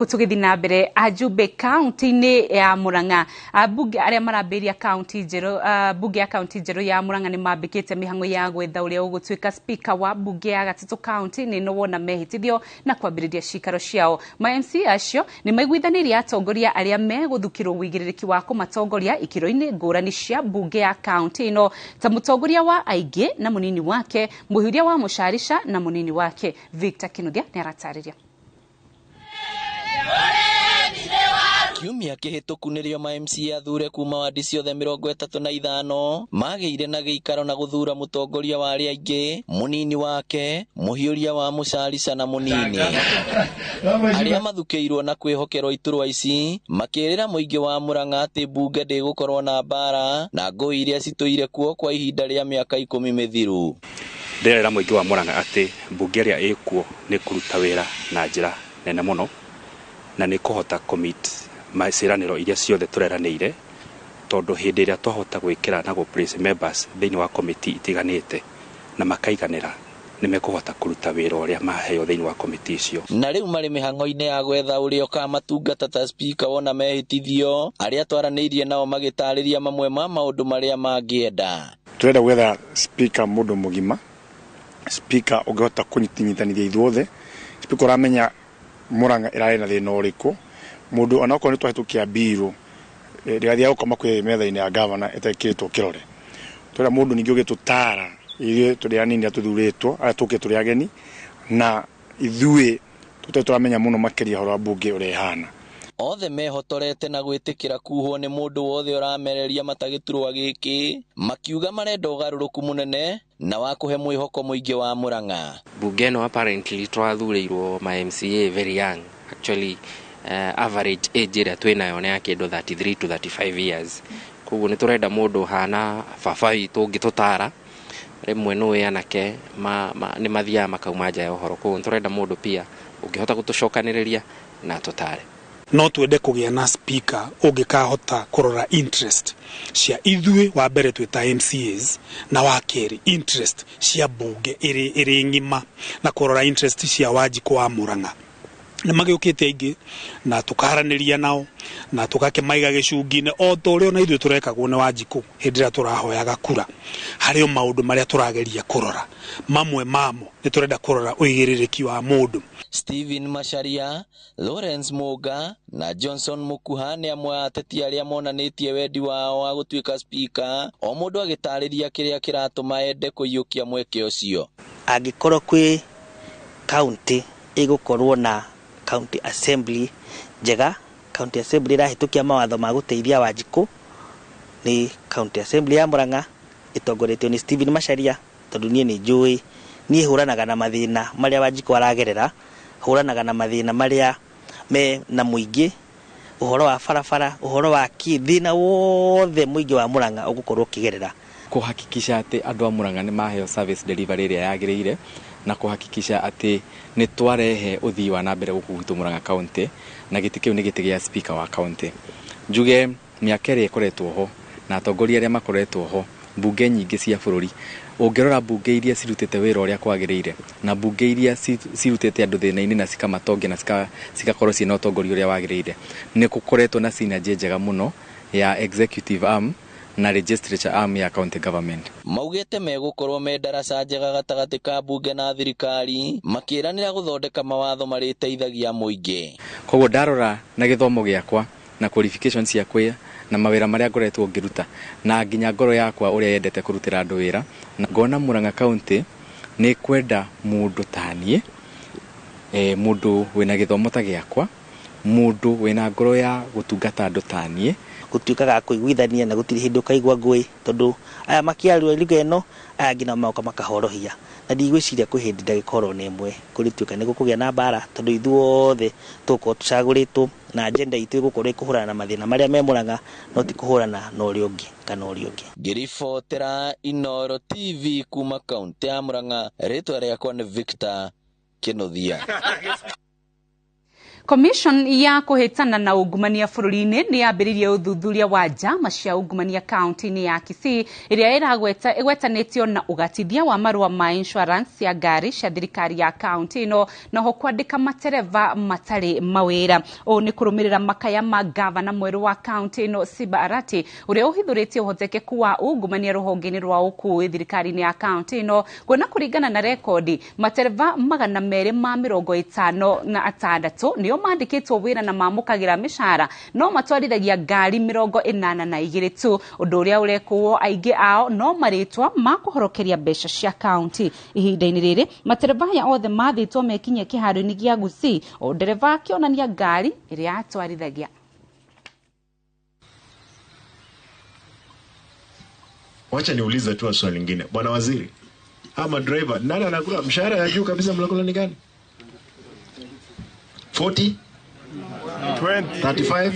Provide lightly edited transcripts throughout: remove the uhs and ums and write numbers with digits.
Kutugithi na mbere ajumbe county-ini ya Murang'a bunge aria marambiria county njeru bunge ya county njeru ya Murang'a ni mambikite mihango ya gwetha uria ugutuika speaker wa bunge ya gatatu county ni no wona mehitithio na kwambiriria cikaro ciao. Ma MC acio ni maiguithanirie atongoria aria meguthukirwo wigiririki wa kumatongoria ikiro-ini ngurani cia bunge ya county ino ta mutongoria wa aigi na munini wake, muhiuria wa Musharisha na munini wake. Victor Kinuthia ni aratariria. Kiumia kihituku nirio ma MC athure kuma wadi ciothe 35 magĩire na gĩikaro na guthura mutongoria wa aria aingĩ, munini wake, muhiuria wa Musharisha na munini aria mathukĩirwo na kwĩhokerwo iturwa ici makĩrĩra mũingĩ wa Murang'a atĩ bunge ndĩgũkorwo na mbara na ngũĩ iria citũire kuo kwa ihinda rĩa mĩaka 10 mĩthiru. Ndĩrera mũingĩ wa Murang'a atĩ bunge ĩrĩa ĩkuo nĩ kũruta wĩra na njĩra nene mũno na nĩ kũhota commit maciranĩro iria ciothe tũreranĩire, tondũ hĩndĩ ĩrĩa twahota gwĩkĩra na place members thĩinĩ wa committee itiganĩte na makaiganĩra nĩ mekũhota kũruta wĩra ũrĩa maheo thĩinĩ wa committee icio. Na rĩu marĩ mĩhang'o-inĩ ya gwetha ũrĩa ũkamatungata ta speaker wona mehĩtithio, arĩa twaranĩirie nao magĩtarĩria mamwe ma maũndũ marĩa mangĩenda. Tũrenda gwetha speaker mũndũ mũgima, speaker ũngĩhota kũnyitithanithia ithuothe, speaker ũramenya Murang'a ĩrarĩ na thĩna ũrĩkũ, mũndũ onakorwo nĩ twahĩtũkia mbirũ rĩrĩa gũkoma kwĩ metha-inĩ ya governor ĩtekĩrĩtwo kĩrore. Tũrĩa mũndũ ningĩ ũgĩtũtara ithuĩ tũrĩ anini atũthurĩtwo arĩa tũkĩte tũrĩ ageni, na ithuĩ tũramenya mũno makĩria ũhoro wa bunge ũrĩa ĩhana. Othe mehotorete na gwĩtĩkĩra kuhwo nĩ mũndũ wothe ũramereria matagĩturwa gĩkĩ, makiuga marenda ũgarũrũku mũnene na wa kũhe mwĩhoko mũingĩ wa Murang'a. Bunge no apparently twathurĩirwo ma MCA very young. Actually average age ĩrĩa twĩnayo nĩ ya kĩndũ 33 to 35 years. Koguo nĩ tũrenda mũndũ hana baba witũ ũngĩtũtara rĩmwe nũĩ anake nĩ mathiaga makauma nja ya ũhoro. Koguo nĩ tũrenda mũndũ pia ũngĩhota gũtũcokanĩrĩria na tũtare. No twende kũgĩa na speaker ũngĩkahota kũrora interest cia ithuĩ wa mbere twĩta MCAs, na wa kerĩ interest cia bunge ĩrĩ ng'ima na kũrora interest cia Wanjikũ wa Murang'a. Nĩ magĩũkĩte aingĩ na tũkaharanĩria nao na tũgakĩmaiga gĩcungi-inĩ o ta ũrĩa ona ithuĩ tũrekagwo nĩ Wanjikũ hĩndĩ ĩrĩa tũrahoyaga kura. Harĩ maũndũ marĩa tũrageria kũrora, mamwe mamo nĩ tũrenda kũrora ũigĩrĩrĩki wa mũndũ. Stephen Masharia, Lawrence Moga na Johnson Mukuha nĩ amwe ateti arĩa monanĩtie wendi wao wa gũtuĩka speaker, o mũndũ agĩtarĩria kĩrĩa kĩratũma ende kũiyũkia mweke ũcio. Angĩkorwo kwĩ county ĩgũkorwo na county assembly njega, county assembly ĩrahĩtũkia mawatho ma gũteithia Wanjikũ, ni county assembly ya Murang'a ĩtongoretio nĩ Stephen Masharia, tondũ niĩ nĩ njũĩ niĩ hũranaga na mathĩna marĩa Wanjikũ aragerera, hũranaga na mathĩna marĩa me na mũingĩ, ũhoro wa barabara, ũhoro wa thĩna wothe mũingĩ wa Murang'a ũgũkorwo ũkĩgerera. Kũhakikisha atĩ andũ a Murang'a nĩ maheo service delivery ĩrĩa yagĩrĩire na kũhakikisha atĩ nĩ twarehe ũthii wa na mbere gũkũ gwitũ Murang'a county, na gĩtĩ kĩu nĩ gĩtĩ gĩa speaker wa county. Njuge mĩaka ĩrĩa ĩkoretwo ho na atongoria arĩa makoretwo ho, bunge nyingĩ cia bũrũri, ũngĩrora bunge iria cirutĩte wĩra ũrĩa kwagĩrĩire na bunge iria cirutĩte andũ thĩna-inĩ na cikamatongia na cikakorwo ciĩ na ũtongoria ũrĩa wagĩrĩire, nĩ gũkoretwo na synergy njega mũno ya executive arm na legislature arm ya county government. Maugĩte megũkorwo me daraca njega gatagatĩ ka bunge na thirikari, makĩranĩra gũthondeka mawatho marĩteithagia mũingĩ. Koguo ndarora na gĩthomo gĩakwa na qualifications ciakwa na mawĩra marĩa ngoretwo ngĩruta na nginya ngoro yakwa ũrĩa yendete kũrutĩra andũ wĩra, na ngona Murang'a county nĩ kwenda mũndũ ta niĩ, mũndũ wĩna gĩthomo ta gĩakwa, mũndũ wĩna ngoro ya gũtungata andũ ta niĩ, gũtuĩkaga kũiguithania na gũtirĩ hĩndĩ ũkaigua ngũĩ, tondũ aya makĩaria lugha ĩno aya nginya maoka makahorohia, na ndigwĩciria kwĩ hĩndĩ ndagĩkorwo na ĩmwe kũrĩtuĩka nĩ gũkũgĩa na mbara, tondũ ithuothe tũkorwo tũcagũrĩtwo na agenda itũ ĩgũkorwo ĩkũhũrana na mathĩna marĩa me Murang'a, no ti kũhũrana na ũrĩa ũngĩ kana ũrĩa ũngĩ. Ngĩribotera Inooro TV kuma kaunti ya Murang'a, rĩtwa rĩakwa nĩ Victor Kinuthia. Commission ya kuhitana na ungumania bururi-ini ni yambiririe uthuthuria wa njama cia ungumania kaunti-ini ya Kisii iria igwetanitio na ugatithia wa marua ma insurance ya ngari cia thirikari ya kaunti ino na ho kwandika matereva matari mawira. O ni kurumirira makaya ma gavana mweru wa kaunti ino Siba Arati uria uhithuritie uhotekeku wa ungumania ruhonge-ini rwa ukui thirikari-ini ya kaunti ino kuona kuringana na rekodi matereva 256 nio mandikitwo wira na mamukagira mishara no matwarithagia ngari 82 tu undu uria urekuo aingi ao no maritwa makuhorokeria mbeca cia kaunti. Ihinda-ini riri matereva ya othe mathitwo mekinye kiharo-ini gia Gusii o ndereva akionania ngari iria atwarithagia. Wacha niulize tu swali lingine. Bwana Waziri, ama driver nani anakula mshahara ya juu kabisa mnakula ni gani? 40 20 35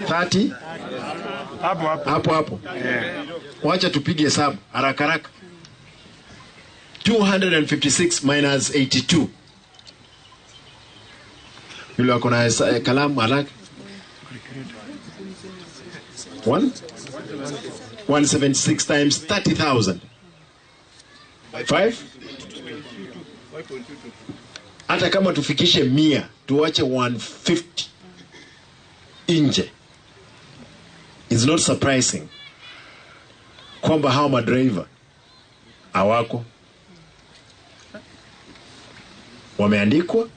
20 30 hapo wacha tupige hesabu haraka haraka. 256 minus 82 yule wako na kalamu haraka 176 times 30,000 5 hata kama tufikishe 100 tuache 150 nje. It's not surprising kwamba hao madriver hawako wameandikwa,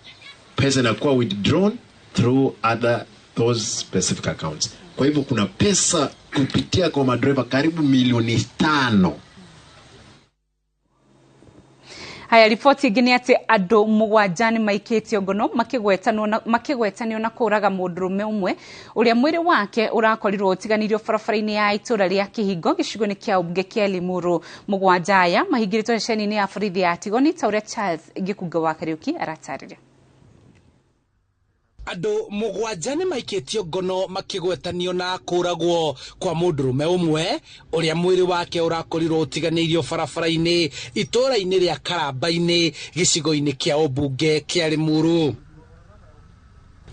pesa inakuwa withdrawn through those specific accounts. Kwa hivyo kuna pesa kupitia kwa madriver karibu milioni 5. Haya, ripoti ingĩ nĩ atĩ andũ 7 nĩ maikĩtio ngono makĩgwetanio na kũraga mũndũrũme ũmwe ũrĩa mwĩrĩ wake ũrakorirwo ũtiganirio barabara-inĩ ya itũra rĩa Kĩhingo gĩcigo-inĩ kĩa ũmbunge kĩa Limuru. 7 aya mahingĩrĩtwo ceceni-inĩ ya borithi ya Tigoni ta ũrĩa Charles Gĩkunga wa Kariuki aratarĩria. Andũ 7 nĩ maikĩtio ngono makĩgwetanio na kũragwo kwa mũndũrũme ũmwe ũrĩa mwĩrĩ wake ũrakorirwo ũtiganĩirio barabara-inĩ itũra-inĩ rĩa Karamba-inĩ gĩcigo-inĩ kĩa ũmbunge kĩa Limuru.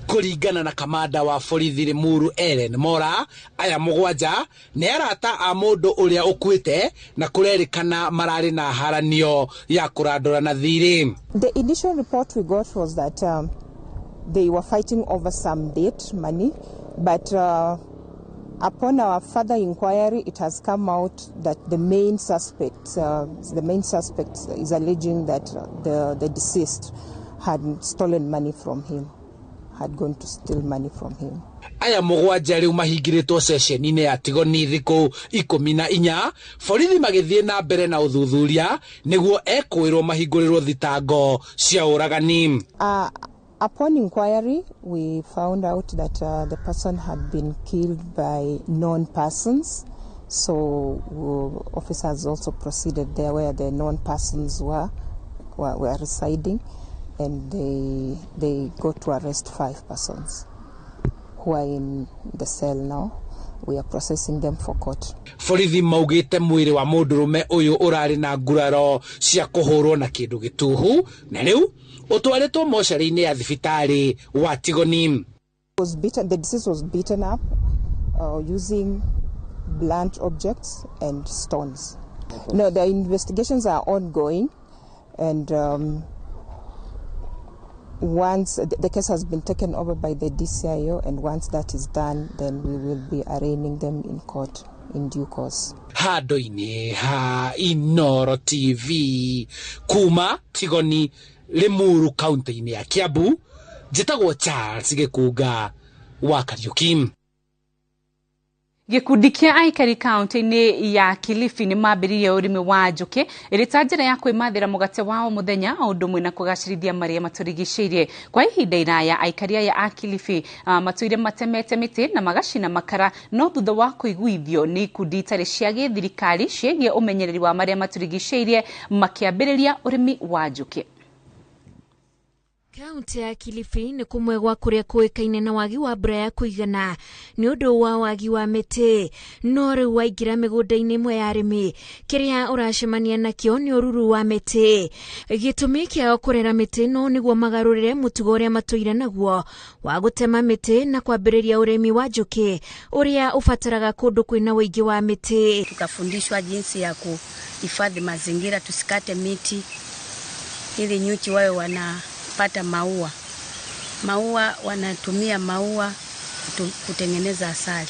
Kũringana na kamanda wa borithi Limuru Ellen Mora, aya 7 nĩ arata a mũndũ ũrĩa ũkuĩte na kũrerĩkana mararĩ na haranio ya kũrandũrana thirĩ. The initial report we got was that they were fighting over some debt money, but upon our further inquiry, it has come out that the main suspect is alleging that the deceased had stolen money from him, had gone to steal money from him. Aya 7 rĩu mahingĩrĩtwo ceceni-inĩ ya Tigoni thikũ 14, borithi magĩthiĩ na mbere na ũthuthuria nĩguo ekwĩrwo mahingũrĩrwo thitango cia ũragani. Upon inquiry, we found out that the person had been killed by known persons. So officers also proceeded there where the known persons were residing, and they got to arrest 5 persons who are in the cell now. We are processing them for court. Borithi maugĩte mwĩrĩ wa mũndũrũme ũyũ ũrarĩ na nguraro cia kũhũrwo na kĩndũ gĩtuhu na rĩu utwaretwo mocarĩ-inĩ ya thibitarĩ wa Tigoni. The deceased was beaten up using blunt objects and stones. No, the investigations are ongoing, and once the case has been taken over by the DCIO, and once that is done, then we will be arraigning them in court in due course. Handũ-inĩ ha Inooro TV kuma Tigoni Limuru kaunti-inĩ ya Kiambu, njĩtagwo Charles Gĩkunga wa Kariuki. Gĩkundi kĩa aikari kaunti-inĩ ya Kilifi nĩ mambĩrĩirie ũrĩmi wa njũkĩ ĩrĩ ta njĩra ya kwĩmathĩra mũgate wa o mũthenya o ũndũ ũmwe na kũgacĩrithia marĩa matũrigicĩirie. Kwa ihinda iraya aikari aya a Kilifi matũire matemete mĩtĩ na magacina makara, no thutha wa kũiguithio nĩ ikundi itarĩ cia gĩthirikari ciĩgiĩ ũmenyereri wa marĩa matũrigicĩirie makĩambĩrĩria ũrĩmi wa njũkĩ. Kaunti ya Kilifi nĩ kũmwe gwa kũrĩa kũĩkaine na wagi wa mbura ya kũigana nĩ ũndũ wa wagi wa mĩtĩ, no rĩu waingĩra mĩgũnda-inĩ ĩmwe ya arĩmi kĩrĩa ũracemania nakĩo nĩ ũruru wa mĩtĩ. Gĩtũmi kĩao kũrera mĩtĩ no nĩguo magarũrĩre mũtugo ũrĩa matũire naguo wa gũtema mĩtĩ na kwambĩrĩria ũrĩmi wa njũkĩ ũrĩa ũbataraga kũndũ kwĩna ũingĩ wa mĩtĩ. Tukafundishwa jinsi ya kuhifadhi mazingira, tusikate miti ili nyuki wawe wanapata maua. Wanatumia maua kutengeneza asali.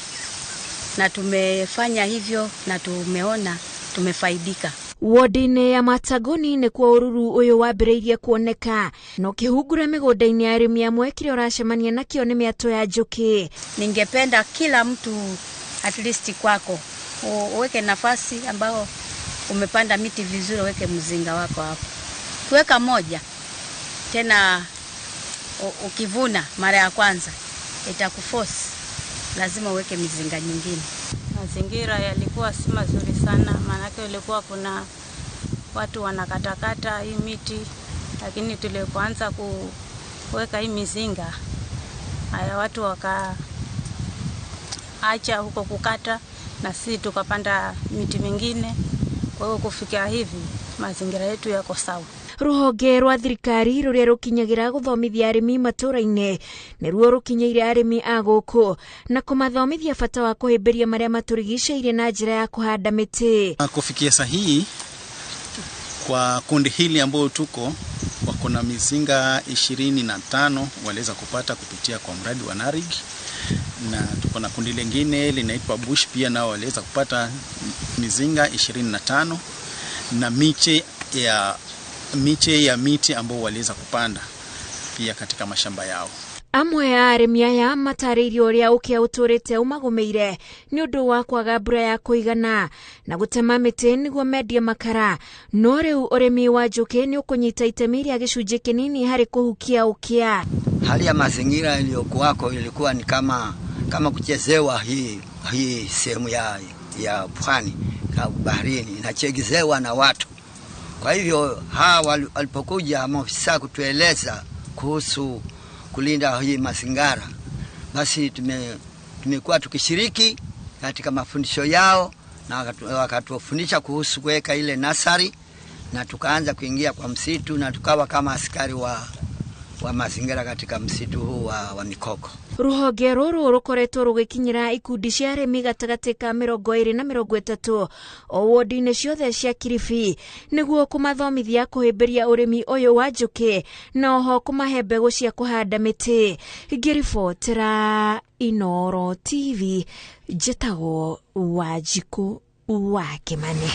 Na tumefanya hivyo na tumeona tumefaidika. Wodi-inĩ ya Matagoni nĩ kwa ũruru ũyũ wambĩrĩirie kuoneka, no kĩhungura mĩgũnda-inĩ ya arĩmi amwe kĩrĩa ũracemania nakĩo nĩ mĩatũ ya njũkĩ. Ningependa kila mtu at least kwako uweke nafasi ambao umepanda miti vizuri, weke mzinga wako hapo. Kuweka moja tena ukivuna mara ya kwanza itakuforce lazima uweke mizinga nyingine. Mazingira yalikuwa si mazuri sana, maana ilikuwa kuna watu wanakatakata hii miti, lakini tulipoanza kuweka hii mizinga haya watu wakaacha huko kukata na sisi tukapanda miti mingine. Kwa hiyo kufikia hivi mazingira yetu yako sawa. Ruhonge rwa thirikari rũrĩa rũkinyagira gũthomithia arĩmi matũra-inĩ nĩruo rũkinyĩire arĩmi a gũkũ na kũmathomithia bata wa kũhĩmbĩria marĩa matũrigicĩirie na njĩra ya kũhanda mĩtĩ. Kufikia sahihi kwa kundi hili ambao tuko wako na mizinga 25 waliweza kupata kupitia kwa mradi wa NARIG, na tuko na kundi lingine linaitwa Bush pia nao waliweza kupata mizinga 25 na miche ya miti ambao waliweza kupanda pia katika mashamba yao. Amwe ya arĩmi aya matarĩirio ũrĩa ũkĩa ũtũrĩte ũmagũmĩire nĩ ũndũ wa kwaga mbura ya kũigana na gũtema mĩtĩ nĩguo mendie makara, no rĩu ũrĩmi wa njũkĩ nĩ ũkũnyita itemi rĩa gĩcunjĩ kĩnini harĩ kũhukia ũkĩa. Hali ya mazingira iliyokuwako ilikuwa ni kama kuchezewa hii sehemu ya pwani na baharini inachezewa na watu. Kwa hivyo hawa walipokuja maafisa kutueleza kuhusu kulinda hii mazingira, basi tumekuwa tukishiriki katika mafundisho yao na wakatufundisha kuhusu kuweka ile nasari, na tukaanza kuingia kwa msitu na tukawa kama askari wa mazingira katika msitu huu wa mikoko. Ruhonge rũrũ rũkoretwo rũgĩkinyĩra ikundi cia arĩmi gatagatĩ ka 20 na 30 o wodi-inĩ ciothe cia Kilifi nĩguo kũmathomithia kũhĩmbĩria ũrĩmi ũyũ wa njũkĩ na oho kũmahe mbegũ cia kũhanda mĩtĩ. Ngĩribotera Inooro TV, njĩtagwo Wanjikũ wa Kĩmani.